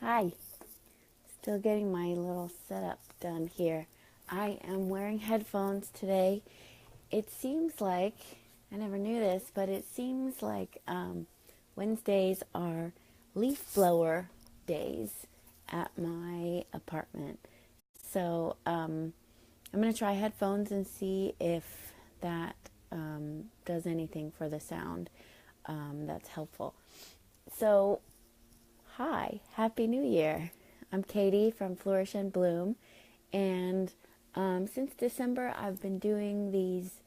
Hi, still getting my little setup done here. I am wearing headphones today. It seems like, I never knew this, but it seems like Wednesdays are leaf blower days at my apartment. So I'm going to try headphones and see if that does anything for the sound that's helpful. So hi, Happy New Year. I'm Katie from Flourish and Bloom, and since December, I've been doing these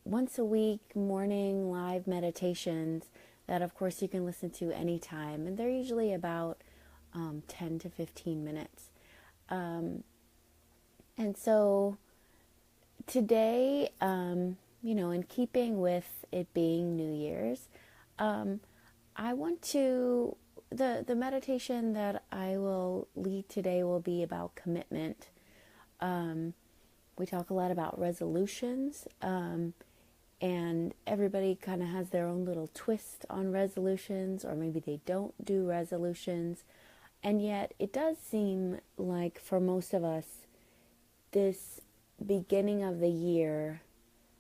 once a week morning live meditations that, of course, you can listen to anytime, and they're usually about 10 to 15 minutes. And so today, in keeping with it being New Year's, I want to the meditation that I will lead today will be about commitment. We talk a lot about resolutions, and everybody kind of has their own little twist on resolutions, or maybe they don't do resolutions. And yet, it does seem like for most of us, this beginning of the year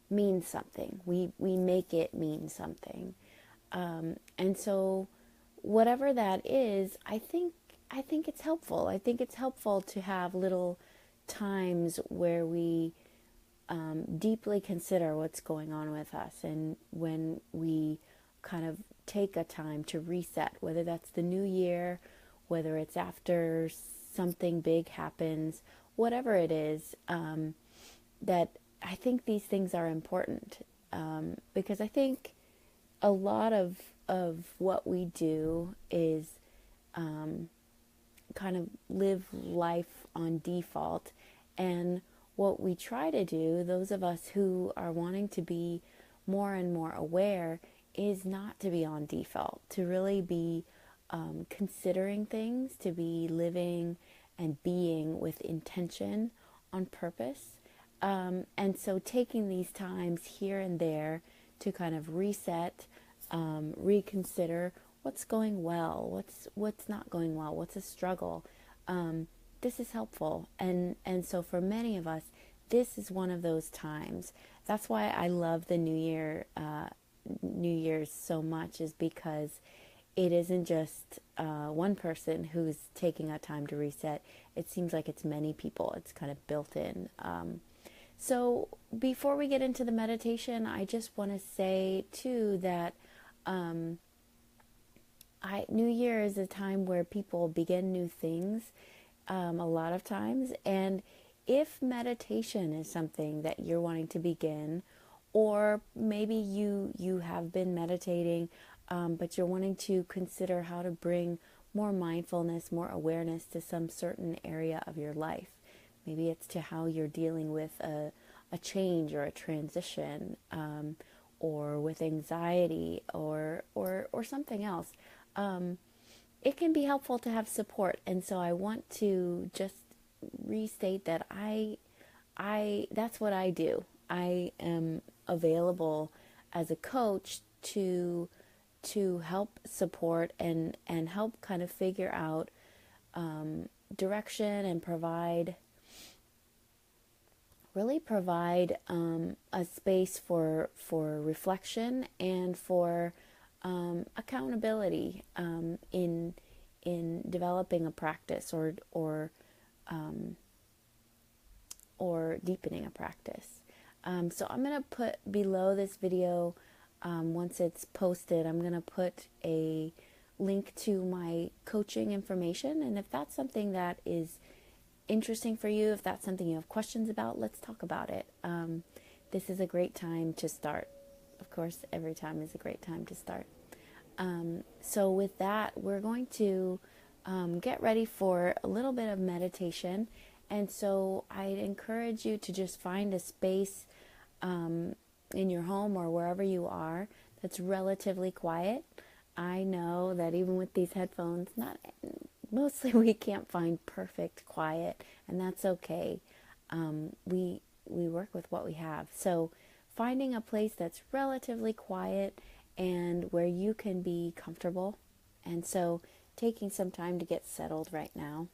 means something. We make it mean something. And so whatever that is, I think it's helpful. I think it's helpful to have little times where we deeply consider what's going on with us, and when we kind of take a time to reset, whether that's the new year, whether it's after something big happens, whatever it is, that I think these things are important, because I think a lot of what we do is kind of live life on default. And what we try to do, those of us who are wanting to be more and more aware, is not to be on default, to really be considering things, to be living and being with intention, on purpose. And so taking these times here and there to kind of reset, reconsider what's going well, what's not going well, what's a struggle. This is helpful, and so for many of us, this is one of those times. That's why I love the New Year's so much, is because it isn't just one person who's taking a time to reset. It seems like it's many people. It's kind of built in. So before we get into the meditation, I just want to say too that New Year is a time where people begin new things, a lot of times. And if meditation is something that you're wanting to begin, or maybe you have been meditating, but you're wanting to consider how to bring more mindfulness, more awareness to some certain area of your life. Maybe it's to how you're dealing with a change or a transition, or with anxiety, or something else. It can be helpful to have support. And so I want to just restate that I that's what I do. I am available as a coach to help support and help kind of figure out direction, and provide a space for reflection and for accountability, in developing a practice, or deepening a practice. So I'm going to put below this video, once it's posted, I'm going to put a link to my coaching information. And if that's something that is interesting for you, if that's something you have questions about, let's talk about it. This is a great time to start. Of course, every time is a great time to start. So with that, we're going to get ready for a little bit of meditation. And so I'd encourage you to just find a space in your home or wherever you are that's relatively quiet. I know that even with these headphones, mostly we can't find perfect quiet, and that's okay. We work with what we have. So finding a place that's relatively quiet and where you can be comfortable. And so taking some time to get settled right now.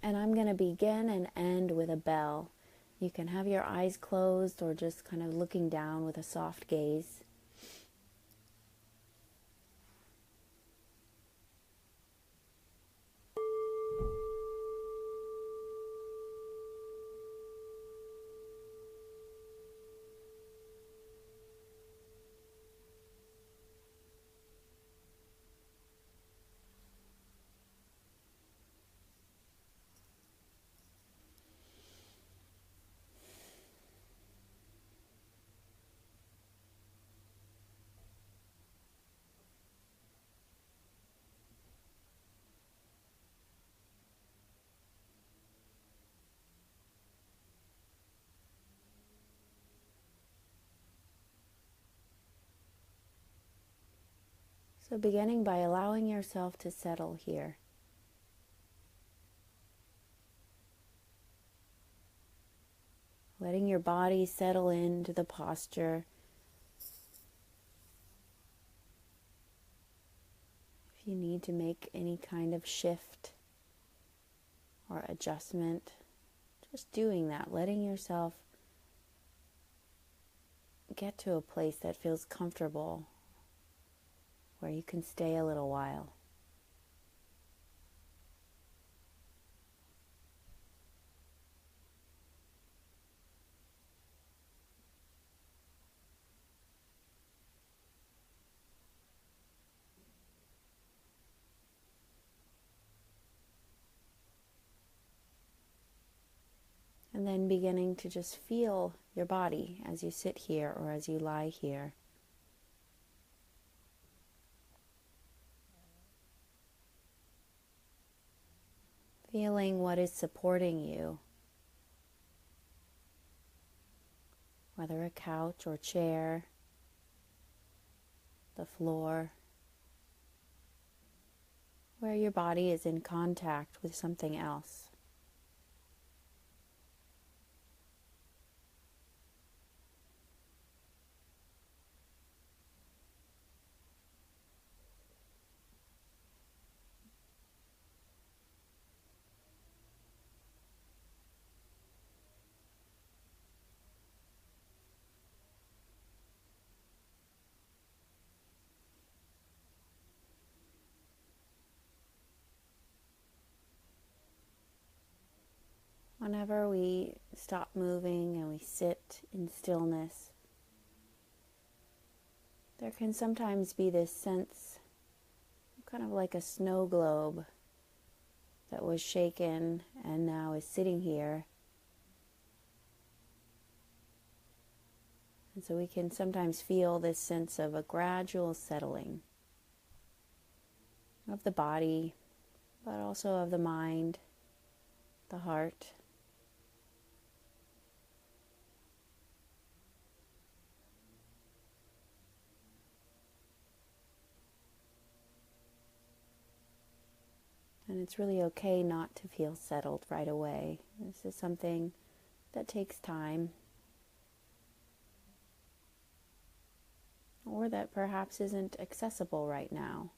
And I'm going to begin and end with a bell. You can have your eyes closed or just kind of looking down with a soft gaze. So beginning by allowing yourself to settle here. Letting your body settle into the posture. If you need to make any kind of shift or adjustment, just doing that, letting yourself get to a place that feels comfortable, where you can stay a little while. And then beginning to just feel your body as you sit here or as you lie here. Feeling what is supporting you, whether a couch or chair, the floor, where your body is in contact with something else. Whenever we stop moving and we sit in stillness, there can sometimes be this sense, kind of like a snow globe that was shaken and now is sitting here. And so we can sometimes feel this sense of a gradual settling of the body, but also of the mind, the heart. And it's really okay not to feel settled right away. This is something that takes time, or that perhaps isn't accessible right now.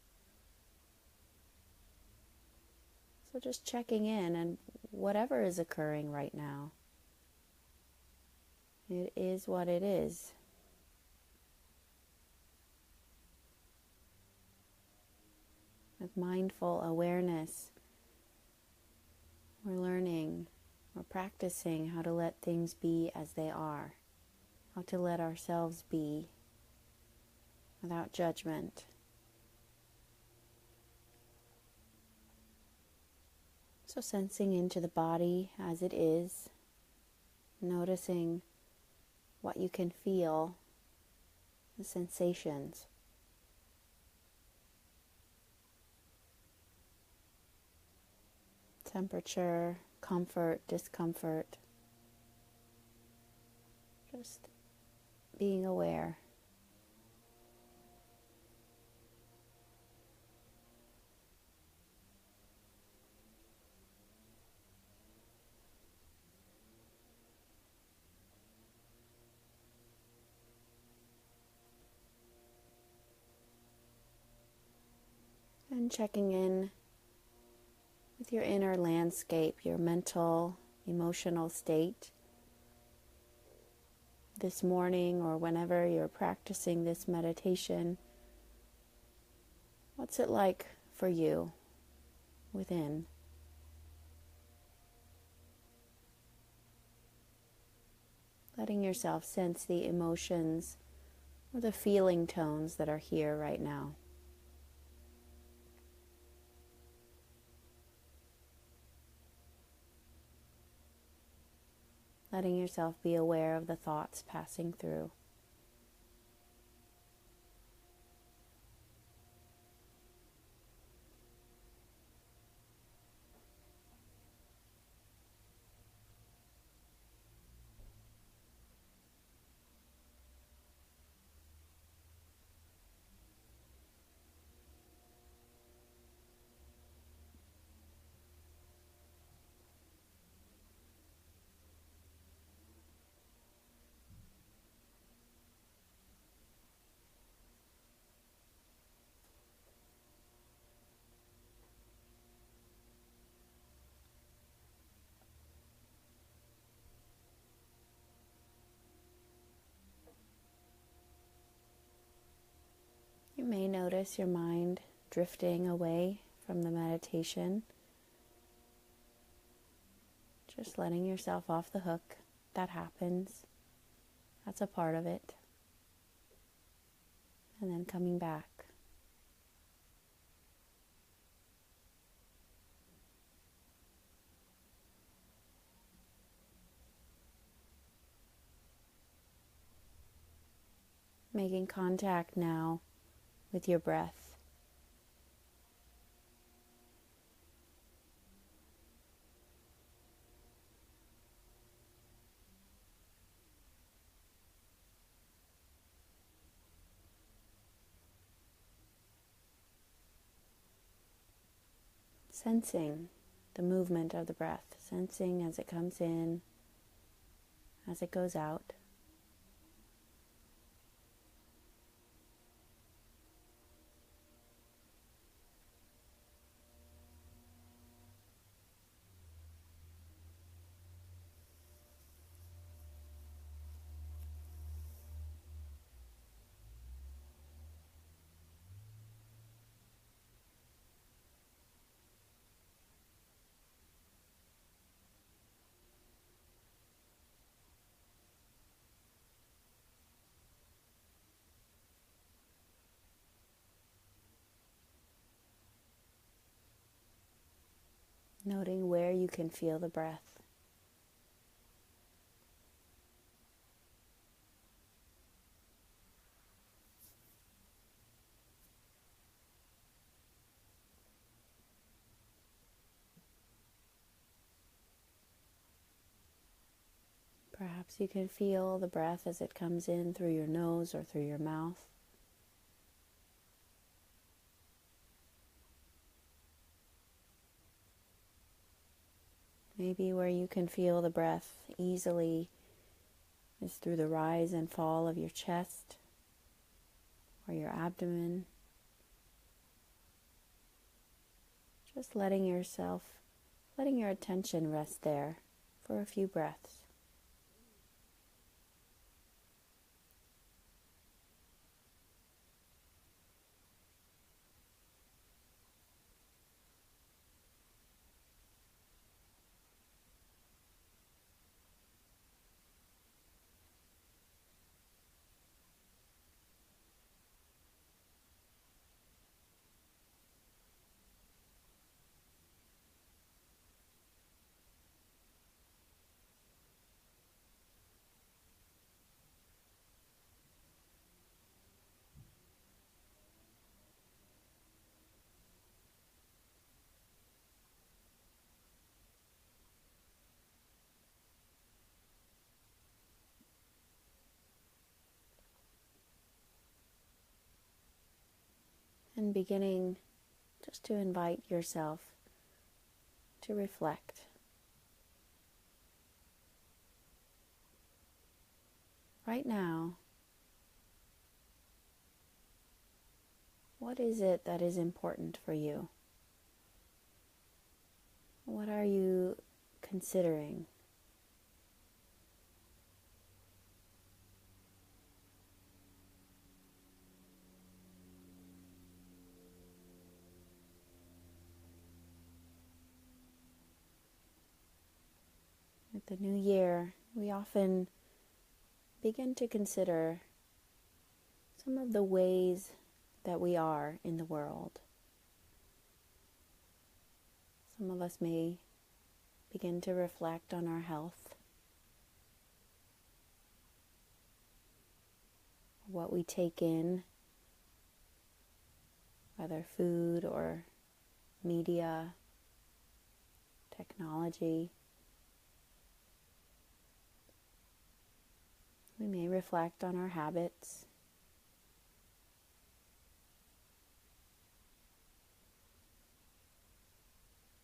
So just checking in, and whatever is occurring right now, it is what it is. With mindful awareness, we're learning, we're practicing how to let things be as they are, how to let ourselves be without judgment. So sensing into the body as it is, noticing what you can feel, the sensations. Temperature, comfort, discomfort. Just being aware. And checking in with your inner landscape, your mental, emotional state. This morning or whenever you're practicing this meditation, what's it like for you within? Letting yourself sense the emotions or the feeling tones that are here right now. Letting yourself be aware of the thoughts passing through. You may notice your mind drifting away from the meditation. Just letting yourself off the hook. That happens. That's a part of it. And then coming back. Making contact now with your breath. Sensing the movement of the breath, sensing as it comes in, as it goes out. Noting where you can feel the breath. Perhaps you can feel the breath as it comes in through your nose or through your mouth. Maybe where you can feel the breath easily is through the rise and fall of your chest or your abdomen. Just letting your attention rest there for a few breaths. And beginning just to invite yourself to reflect. Right now, What is it that is important for you? What are you considering? With the new year, we often begin to consider some of the ways that we are in the world. Some of us may begin to reflect on our health, what we take in, whether food or media, technology. We may reflect on our habits.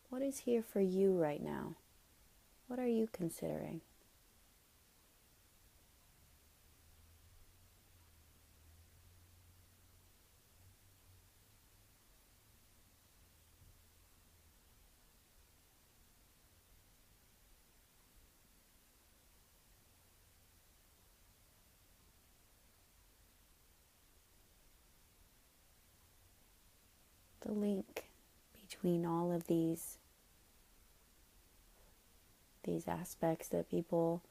What is here for you right now? What are you considering? The link between all of these aspects that people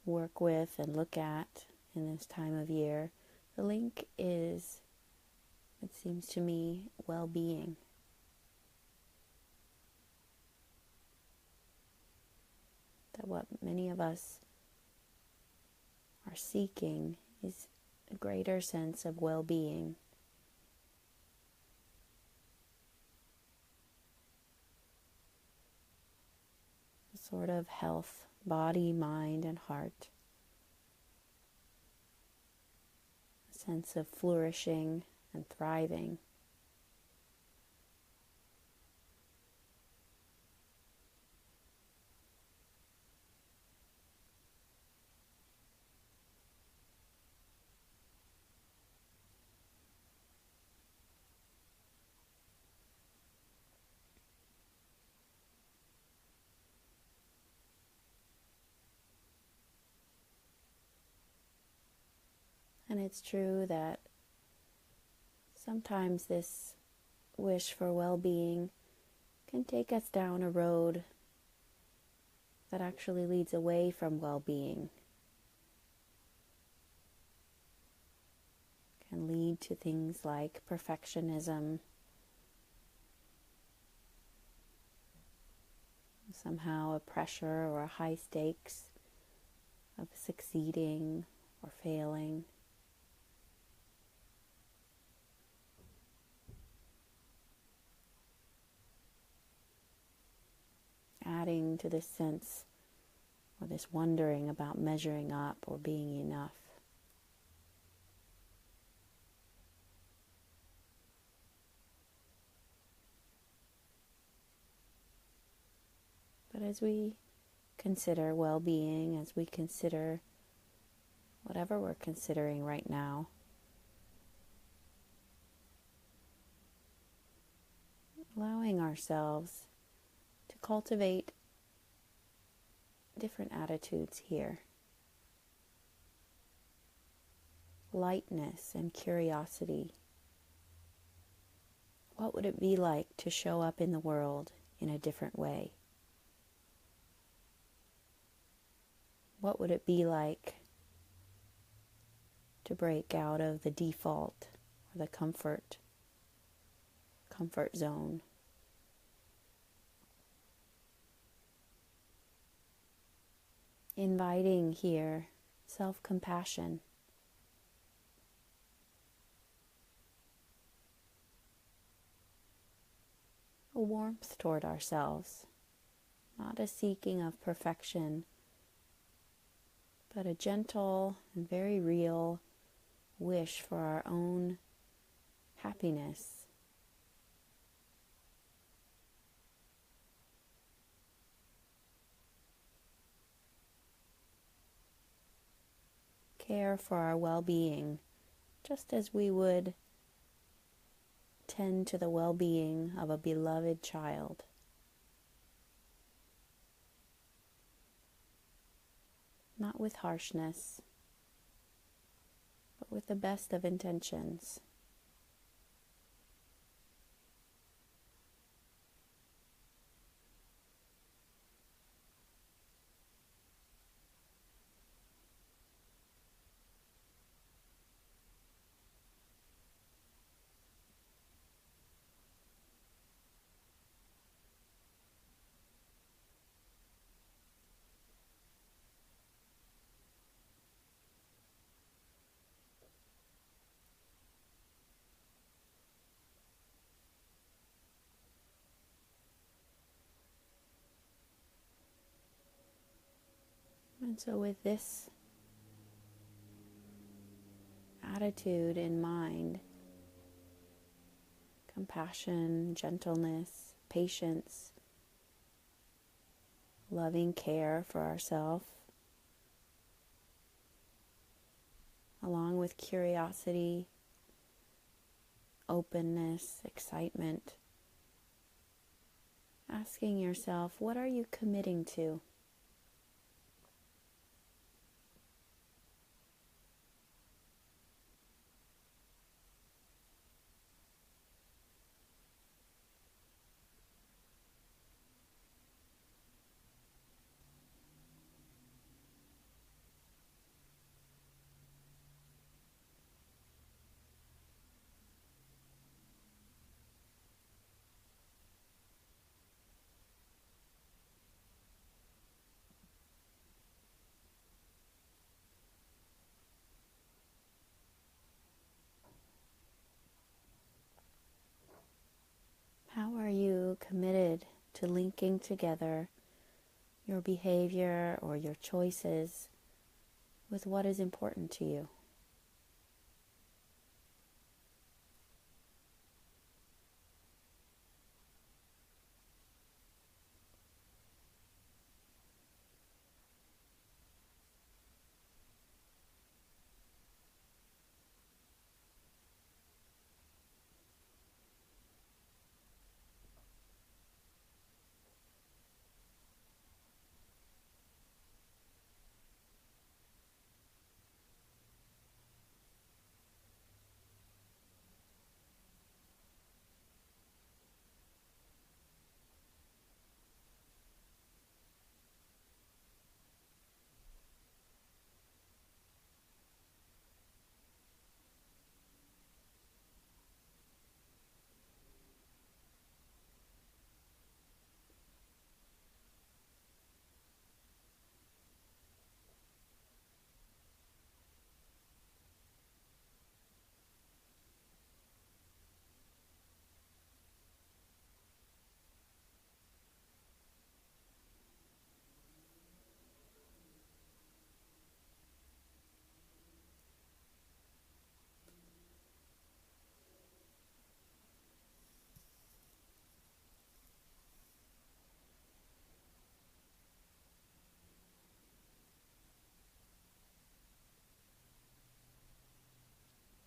work with and look at in this time of year, the link is, it seems to me, well-being. That what many of us are seeking is a greater sense of well-being. A sort of health, body, mind, and heart. A sense of flourishing and thriving. And it's true that sometimes this wish for well-being can take us down a road that actually leads away from well-being. Can lead to things like perfectionism, somehow a pressure or a high stakes of succeeding or failing. Adding to this sense or this wondering about measuring up or being enough. But as we consider well-being, as we consider whatever we're considering right now, allowing ourselves to cultivate different attitudes here. Lightness and curiosity. What would it be like to show up in the world in a different way? What would it be like to break out of the default or the comfort zone? Inviting here self-compassion. A warmth toward ourselves, not a seeking of perfection, but a gentle and very real wish for our own happiness. Care for our well-being, just as we would tend to the well-being of a beloved child. Not with harshness, but with the best of intentions. And so with this attitude in mind, compassion, gentleness, patience, loving care for ourselves, along with curiosity, openness, excitement, asking yourself, what are you committing to? How are you committed to linking together your behavior or your choices with what is important to you?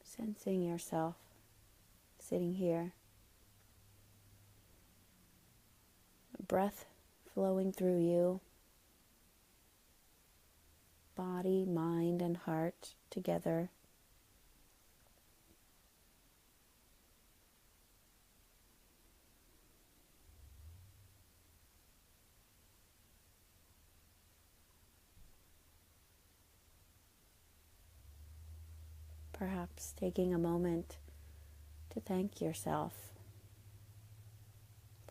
Sensing yourself sitting here, breath flowing through you, body, mind, and heart together. Perhaps taking a moment to thank yourself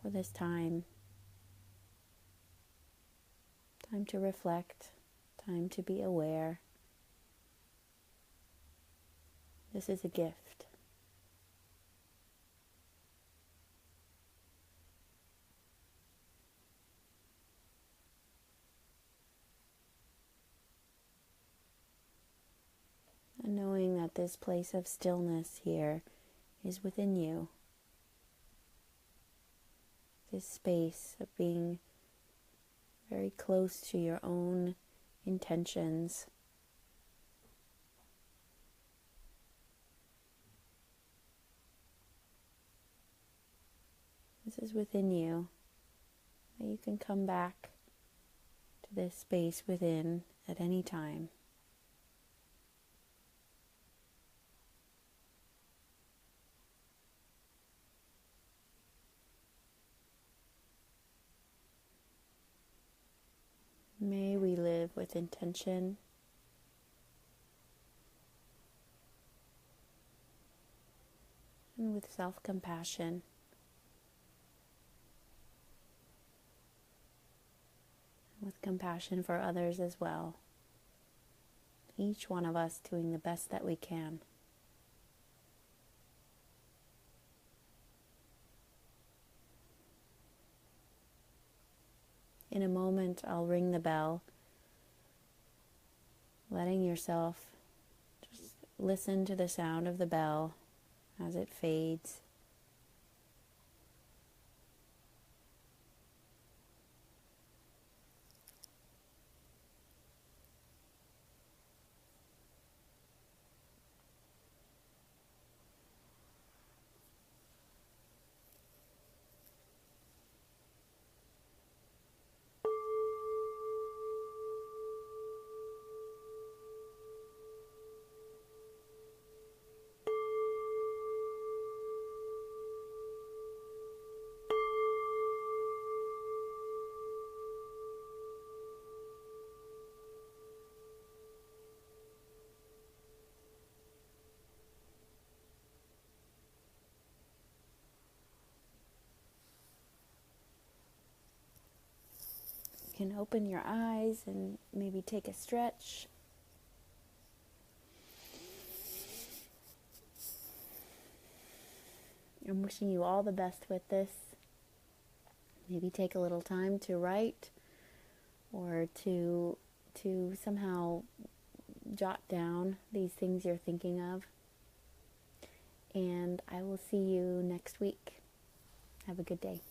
for this time to reflect, time to be aware. This is a gift. And knowing that this place of stillness here is within you. This space of being very close to your own intentions. This is within you. That you can come back to this space within at any time. May we live with intention and with self-compassion. With compassion for others as well. Each one of us doing the best that we can. In a moment, I'll ring the bell, letting yourself just listen to the sound of the bell as it fades. You can open your eyes and maybe take a stretch. I'm wishing you all the best with this. Maybe take a little time to write or to somehow jot down these things you're thinking of. And I will see you next week. Have a good day.